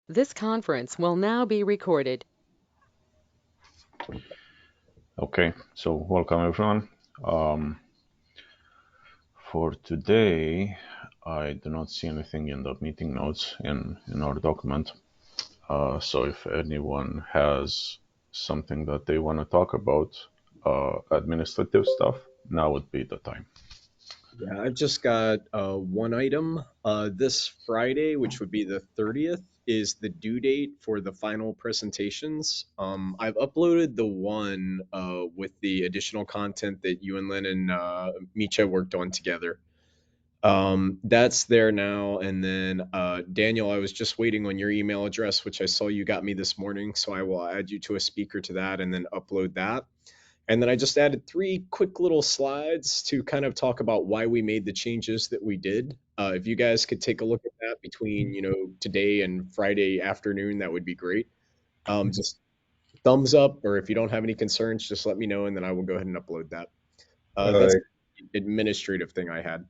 This conference will now be recorded. Okay, so welcome everyone. Um, for today, I do not see anything in the meeting notes in our document. So if anyone has something that they want to talk about, administrative stuff, now would be the time. Yeah, I've just got one item. This Friday, which would be the 30th, is the due date for the final presentations. I've uploaded the one with the additional content that you and Lynn and Micha worked on together. That's there now. And then Daniel, I was just waiting on your email address, which I saw you got me this morning. So I will add you to a speaker to that and then upload that. And then I just added three quick little slides to kind of talk about why we made the changes that we did. If you guys could take a look at that between, today and Friday afternoon, that would be great. Just thumbs up, or if you don't have any concerns, just let me know, and then I will go ahead and upload that. Uh, That's the administrative thing I had.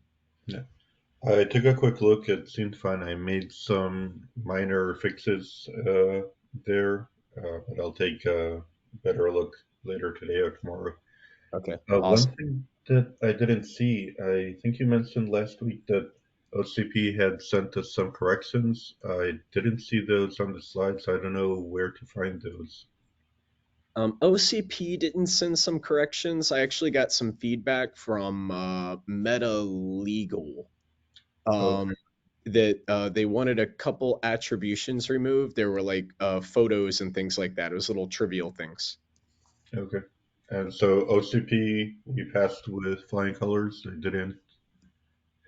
yeah. I took a quick look. It seemed fine. I made some minor fixes there, but I'll take a better look later today or tomorrow. Okay, One awesome. thing that I didn't see, I think you mentioned last week that OCP had sent us some corrections. I didn't see those on the slides. I don't know where to find those. OCP didn't send some corrections. I actually got some feedback from Meta Legal. Oh, um, that they wanted a couple attributions removed. There were like photos and things like that. It was little trivial things. okay. And so OCP, we passed with flying colors. I didn't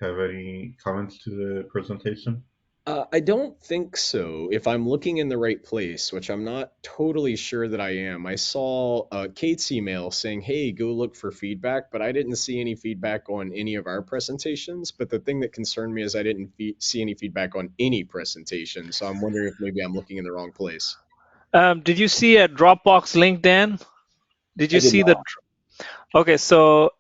have any comments to the presentation. I don't think so. If I'm looking in the right place, which I'm not totally sure that I am, I saw Kate's email saying, "Hey, go look for feedback," but I didn't see any feedback on any of our presentations. But the thing that concerned me is I didn't see any feedback on any presentation. So I'm wondering if maybe I'm looking in the wrong place. Did you see a Dropbox link, Dan? Did I you did see the? not. Okay, so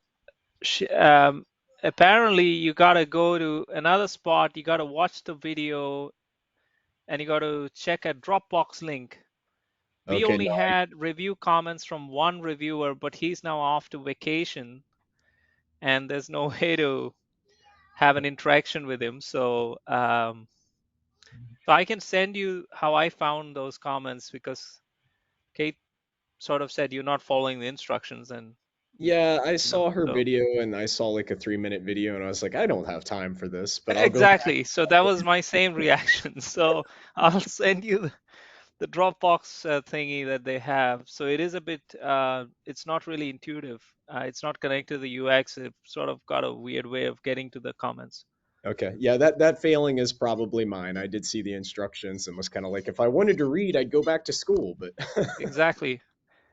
sh- um, apparently you gotta go to another spot. You gotta watch the video, and you gotta check a Dropbox link. We Okay, only no. had review comments from one reviewer, but he's now off to vacation, and there's no way to have an interaction with him. So I can send you how I found those comments because Kate sort of said you're not following the instructions, and Yeah, I you know, saw her so. video and I saw like a 3-minute video and I was like, I don't have time for this, but I'll go back. Exactly. So that was my same reaction. So I'll send you the Dropbox thingy that they have. So it is a bit, it's not really intuitive. It's not connected to the UX. It sort of got a weird way of getting to the comments. Okay. Yeah, that failing is probably mine. I did see the instructions and was kind of like, if I wanted to read, I'd go back to school, but Exactly.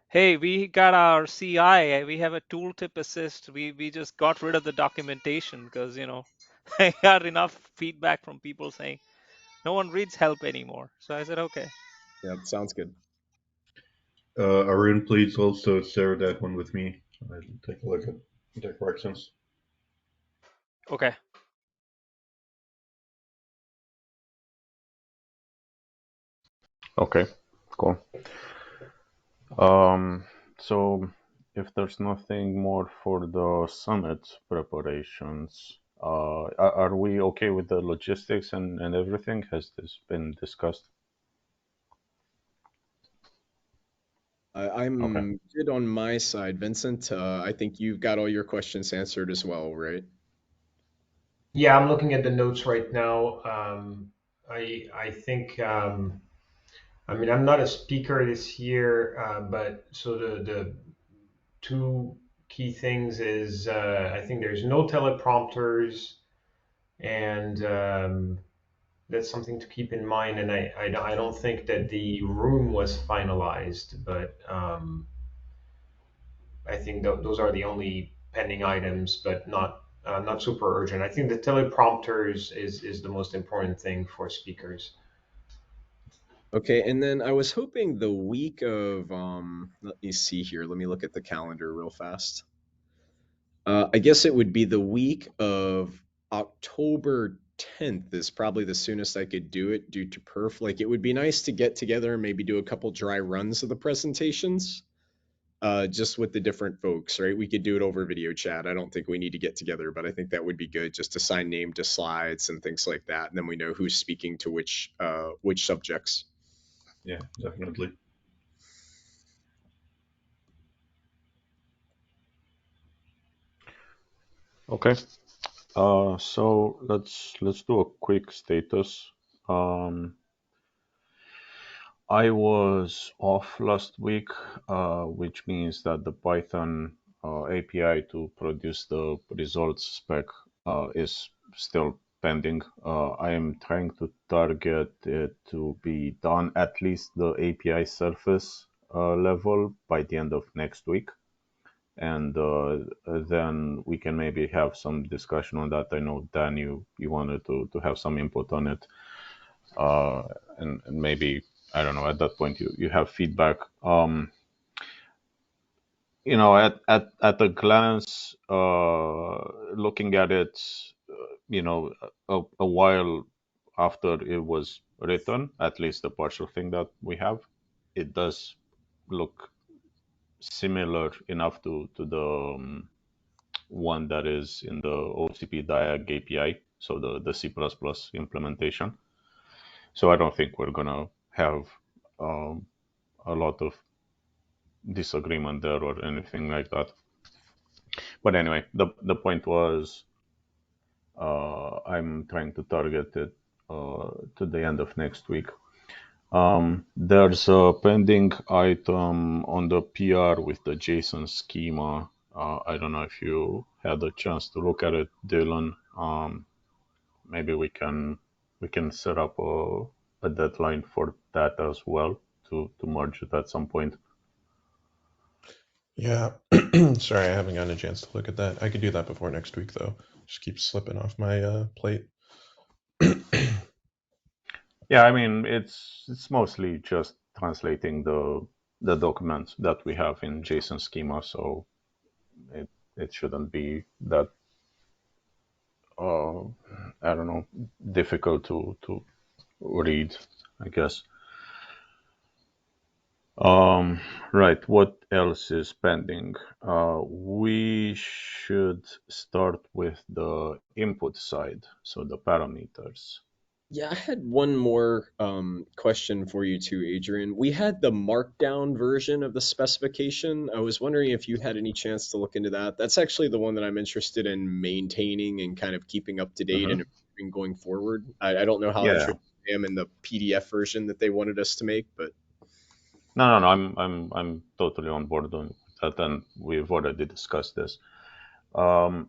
Hey, we got our CI. We have a tooltip assist. We just got rid of the documentation because, I got enough feedback from people saying no one reads help anymore. So I said, okay. yeah, sounds good. Arun, please also share that one with me. I'll take a look at the corrections. Okay. Okay, cool. Um, so if there's nothing more for the summit preparations, are we okay with the logistics and everything? Has this been discussed? Okay. I'm good on my side, Vincent. I think you've got all your questions answered as well, right? Yeah, I'm looking at the notes right now. I think I mean I'm not a speaker this year, but so the two key things is I think there's no teleprompters, and that's something to keep in mind. And I don't think that the room was finalized, but I think those are the only pending items, but not super urgent. I think the teleprompters is the most important thing for speakers. Okay, and then I was hoping the week of let me see here. Let me look at the calendar real fast. I guess it would be the week of October 10th is probably the soonest I could do it due to perf. Like, it would be nice to get together and maybe do a couple dry runs of the presentations, just with the different folks, right? We could do it over video chat. I don't think we need to get together, but I think that would be good, just to assign name to slides and things like that, and then we know who's speaking to which subjects. Yeah, definitely. Okay. So let's do a quick status. Um, I was off last week, which means that the Python API to produce the results spec is still pending. I am trying to target it to be done at least the API surface level by the end of next week. And then we can maybe have some discussion on that. I know, Dan, you wanted to have some input on it. And maybe, I don't know, at that point you have feedback. At a glance, looking at it, a while after it was written, at least the partial thing that we have, it does look similar enough to the one that is in the OCP diag API, so the C++ implementation. So I don't think we're gonna have um, a lot of disagreement there or anything like that. But anyway, the point was I'm trying to target it to the end of next week. There's a pending item on the PR with the JSON schema. I don't know if you had a chance to look at it, Dylan. Maybe we can set up a deadline for that as well to merge it at some point. Yeah. Sorry, I haven't gotten a chance to look at that. I could do that before next week, though. Just keeps slipping off my plate. Yeah, I mean it's mostly just translating the documents that we have in JSON schema, so it shouldn't be that I don't know, difficult to read, I guess. Right, what else is pending? We should start with the input side, so the parameters. Yeah, I had one more question for you too, Adrian. We had the markdown version of the specification. I was wondering if you had any chance to look into that. That's actually the one that I'm interested in maintaining and kind of keeping up to date Mm-hmm. and improving going forward. I don't know how Yeah. interested I am in the PDF version that they wanted us to make, but No. I'm totally on board on that, and we've already discussed this.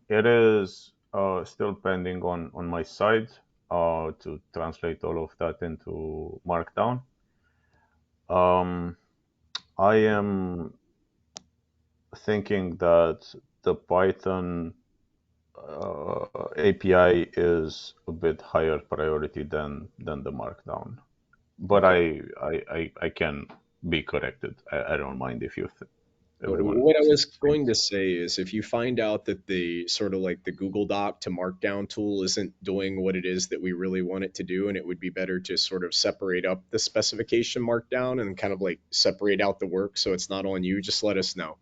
It is still pending on my side to translate all of that into Markdown. I am thinking that the Python API is a bit higher priority than the Markdown, but okay. I can be corrected. I don't mind if Well, everyone what I says was the same. going to say is if you find out that the sort of like the Google Doc to Markdown tool isn't doing what it is that we really want it to do, and it would be better to sort of separate up the specification Markdown and kind of like separate out the work so it's not on you, just let us know.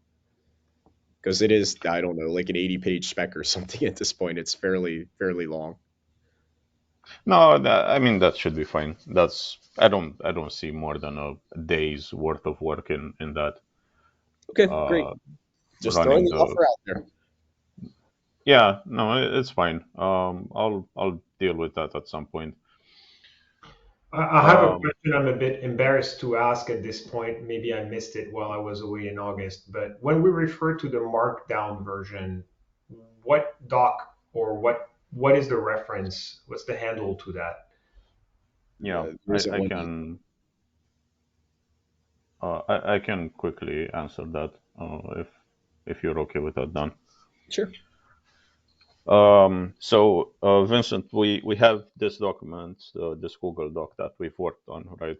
Because it is, I don't know, like an 80-page spec or something at this point. It's fairly long. No, I mean that should be fine. I don't see more than a day's worth of work in that. Okay, great. Uh, Just throwing running the the offer out there. Yeah, no, it's fine. I'll deal with that at some point. I have a Um, question I'm a bit embarrassed to ask at this point. Maybe I missed it while I was away in August. But when we refer to the markdown version, what doc or what is the reference? What's the handle to that? yeah, There isn't I one. can I can quickly answer that if you're okay with that, Dan. Sure. So Vincent, we have this document, this Google Doc that we've worked on, right?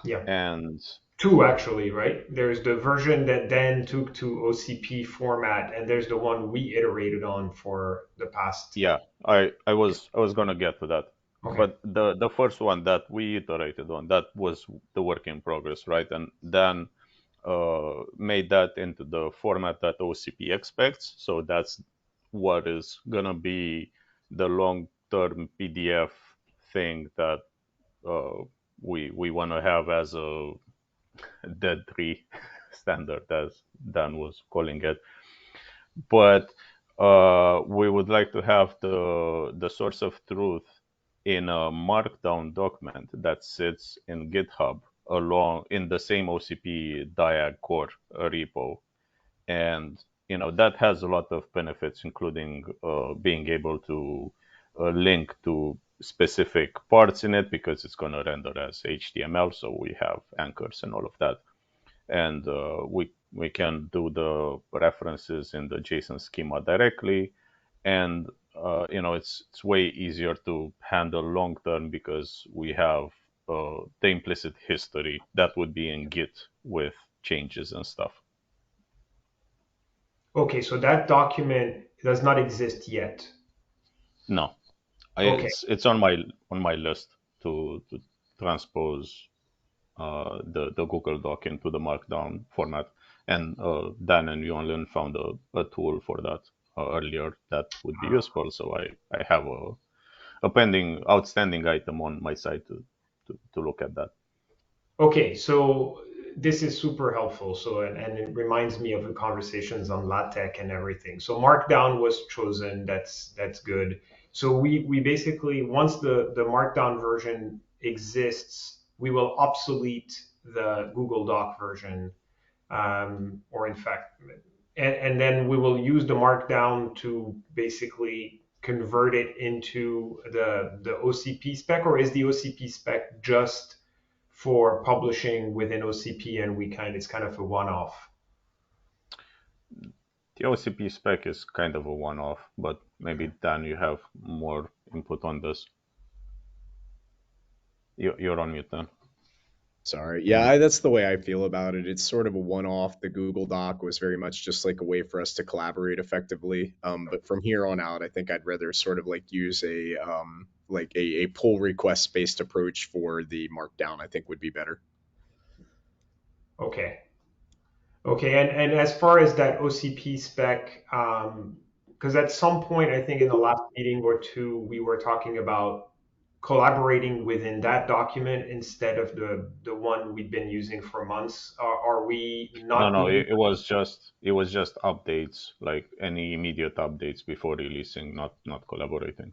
Yeah. And Two actually, right? There's the version that then took to OCP format, and there's the one we iterated on for the past. yeah, I was gonna get to that. Okay. But the first one that we iterated on, that was the work in progress, right? And then made that into the format that OCP expects. So that's what is gonna be the long-term PDF thing that uh, we want to have as a dead tree standard, as Dan was calling it. But we would like to have the source of truth in a markdown document that sits in GitHub along in the same OCP diag core repo. And that has a lot of benefits, including being able to link to specific parts in it because it's going to render as HTML, so we have anchors and all of that. And we can do the references in the JSON schema directly, and it's way easier to handle long term because we have the implicit history that would be in Git with changes and stuff. Okay, so that document does not exist yet. No, Okay. it's on my list to transpose the Google Doc into the Markdown format. And Dan and Yuanlin found a tool for that earlier that would be useful. So I have a pending outstanding item on my side to look at that. Okay, so this is super helpful. So, and it reminds me of the conversations on LaTeX and everything. So Markdown was chosen. That's good. So we basically, once the Markdown version exists, we will obsolete the Google Doc version, or in fact, and then we will use the Markdown to basically convert it into the OCP spec, or is the OCP spec just for publishing within OCP, and it's kind of a one-off. The OCP spec is kind of a one-off, but maybe Dan, you have more input on this. You're on mute, Dan. Sorry. Yeah, that's the way I feel about it. It's sort of a one-off. The Google Doc was very much just like a way for us to collaborate effectively. But from here on out, I think I'd rather sort of like use a pull request based approach for the Markdown. I think would be better. Okay. Okay, and as far as that OCP spec, because at some point, I think in the last meeting or two, we were talking about collaborating within that document instead of the one we've been using for months. Are we not No, doing? it was just updates, like any immediate updates before releasing, not collaborating.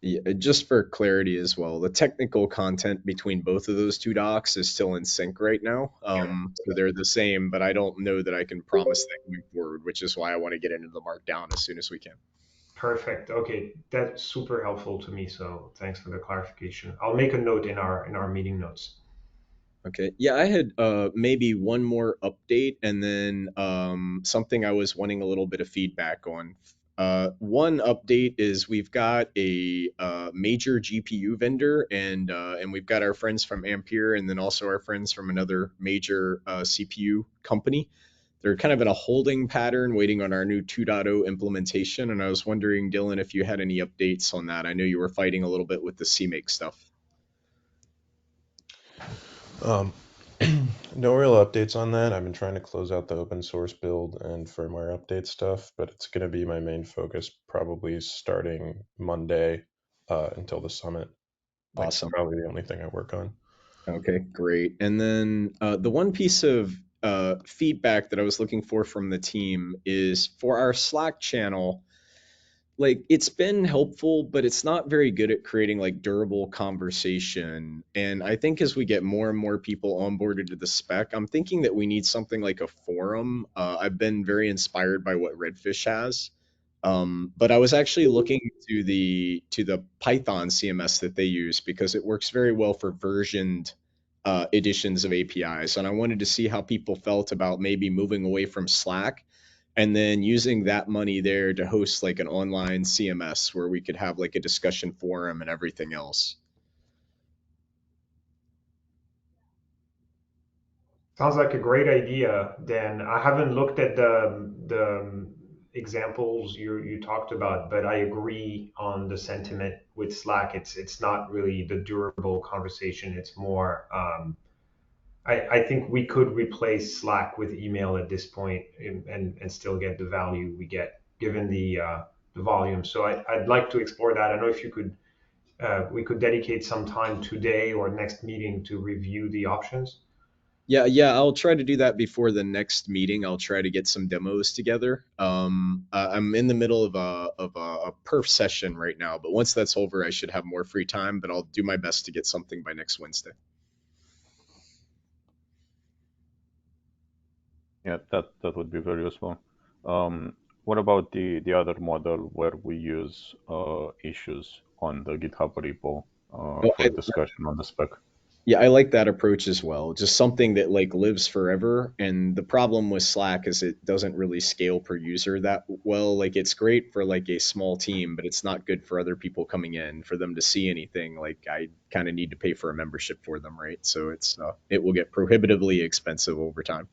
Yeah, just for clarity as well, the technical content between both of those two docs is still in sync right now. So they're the same, but I don't know that I can promise that going forward, which is why I want to get into the Markdown as soon as we can. Perfect. Okay, that's super helpful to me. So thanks for the clarification. I'll make a note in our meeting notes. Okay. Yeah, I had maybe one more update and then something I was wanting a little bit of feedback on. One update is we've got a major GPU vendor and we've got our friends from Ampere and then also our friends from another major CPU company. They're kind of in a holding pattern waiting on our new 2.0 implementation. And I was wondering, Dylan, if you had any updates on that. I know you were fighting a little bit with the CMake stuff. Um, no real updates on that. I've been trying to close out the open source build and firmware update stuff, but it's going to be my main focus probably starting Monday until the summit. Like, Awesome. probably the only thing I work on. Okay, great. And then the one piece of feedback that I was looking for from the team is for our Slack channel. Like it's been helpful, but it's not very good at creating like durable conversation. And I think as we get more and more people onboarded to the spec, I'm thinking that we need something like a forum. I've been very inspired by what Redfish has. But I was actually looking to the Python CMS that they use because it works very well for versioned editions of APIs, and I wanted to see how people felt about maybe moving away from Slack and then using that money there to host like an online CMS where we could have like a discussion forum and everything else. Sounds like a great idea, Dan. I haven't looked at the examples you talked about, but I agree on the sentiment with Slack. It's not really the durable conversation. It's more I think we could replace Slack with email at this point and still get the value we get given the volume. So I'd like to explore that. I don't know if you could we could dedicate some time today or next meeting to review the options. Yeah, I'll try to do that before the next meeting. I'll try to get some demos together. I'm in the middle of a perf session right now, but once that's over, I should have more free time. But I'll do my best to get something by next Wednesday. Yeah, that would be very useful. What about the other model where we use issues on the GitHub repo Oh, for discussion on the spec? yeah, I like that approach as well. Just something that like lives forever. And the problem with Slack is it doesn't really scale per user that well. Like it's great for like a small team, but it's not good for other people coming in for them to see anything. Like I kind of need to pay for a membership for them, right? So it will get prohibitively expensive over time.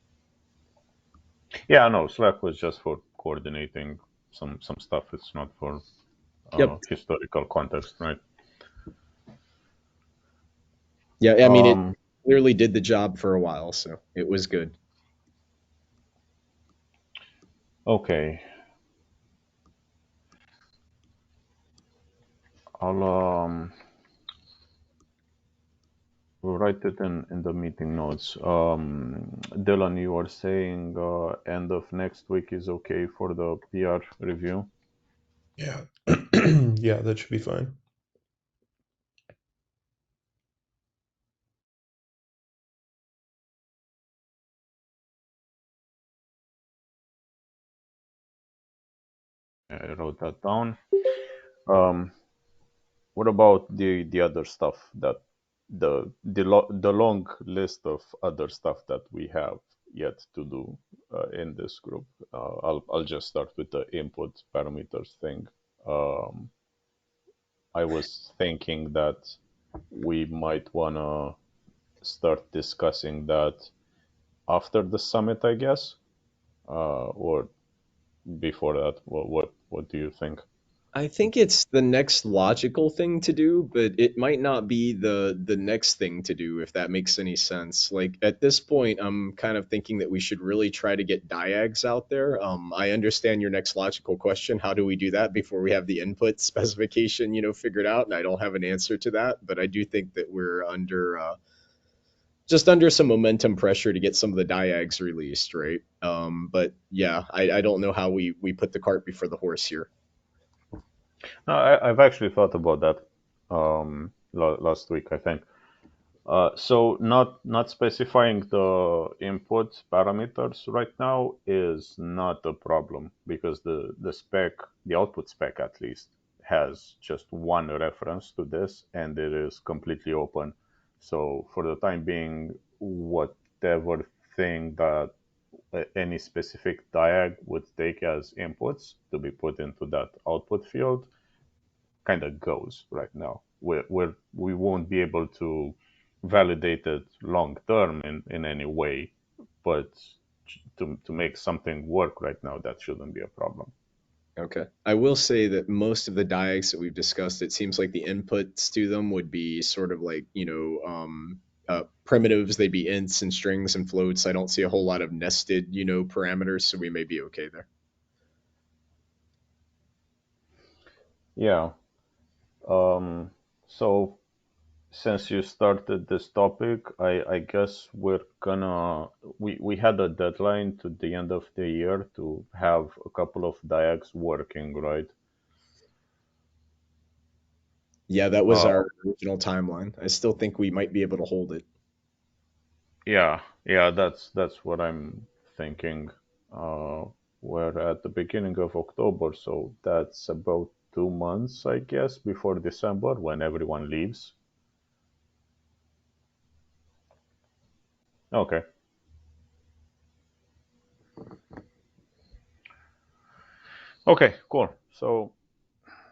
Yeah, no, Slack was just for coordinating some stuff. It's not for Yep. historical context, right? Yeah, I mean it Um, clearly did the job for a while, so it was good. okay, I'll write it in the meeting notes. Dylan, you were saying end of next week is okay for the PR review. Yeah. Yeah, that should be fine. I wrote that down. Um, what about the other stuff that the long list of other stuff that we have yet to do in this group? I'll just start with the input parameters thing. Um, I was thinking that we might wanna start discussing that after the summit, I guess, or before that. What do you think? I think it's the next logical thing to do, but it might not be the next thing to do if that makes any sense. Like at this point, I'm kind of thinking that we should really try to get diags out there. I understand your next logical question. How do we do that before we have the input specification, figured out? And I don't have an answer to that, but I do think that we're under just under some momentum pressure to get some of the diags released, right? But yeah, I don't know how we put the cart before the horse here. No, I've actually thought about that last week, I think. So not specifying the input parameters right now is not a problem because the spec, the output spec at least, has just one reference to this and it is completely open. So for the time being, whatever thing that any specific diag would take as inputs to be put into that output field kind of goes right now. We won't be able to validate it long term in any way, but to make something work right now, that shouldn't be a problem. Okay. I will say that most of the diags that we've discussed, it seems like the inputs to them would be sort of like, primitives. They'd be ints and strings and floats. I don't see a whole lot of nested, parameters, so we may be okay there. Yeah. So since you started this topic, I guess we had a deadline to the end of the year to have a couple of diags working, right? Yeah, that was Uh, our original timeline. I still think we might be able to hold it. yeah, that's what I'm thinking. Uh, we're at the beginning of October, so that's about 2 months, I guess, before December when everyone leaves. Okay, okay, cool. So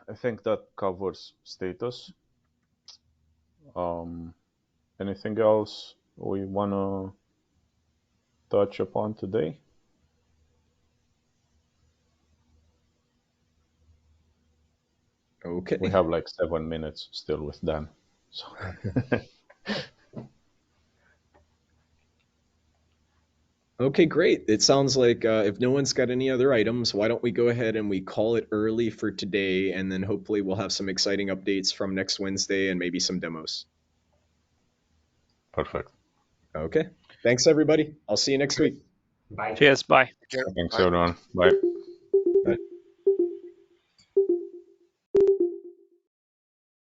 I think that covers status. Um, anything else we wanna touch upon today? Okay. We have like 7 minutes still with Dan. So Okay, great. It sounds like if no one's got any other items, why don't we go ahead and we call it early for today, and then hopefully we'll have some exciting updates from next Wednesday and maybe some demos. perfect. Okay. Thanks, everybody. I'll see you next week. Bye. Cheers. Bye. Thanks, everyone. Bye.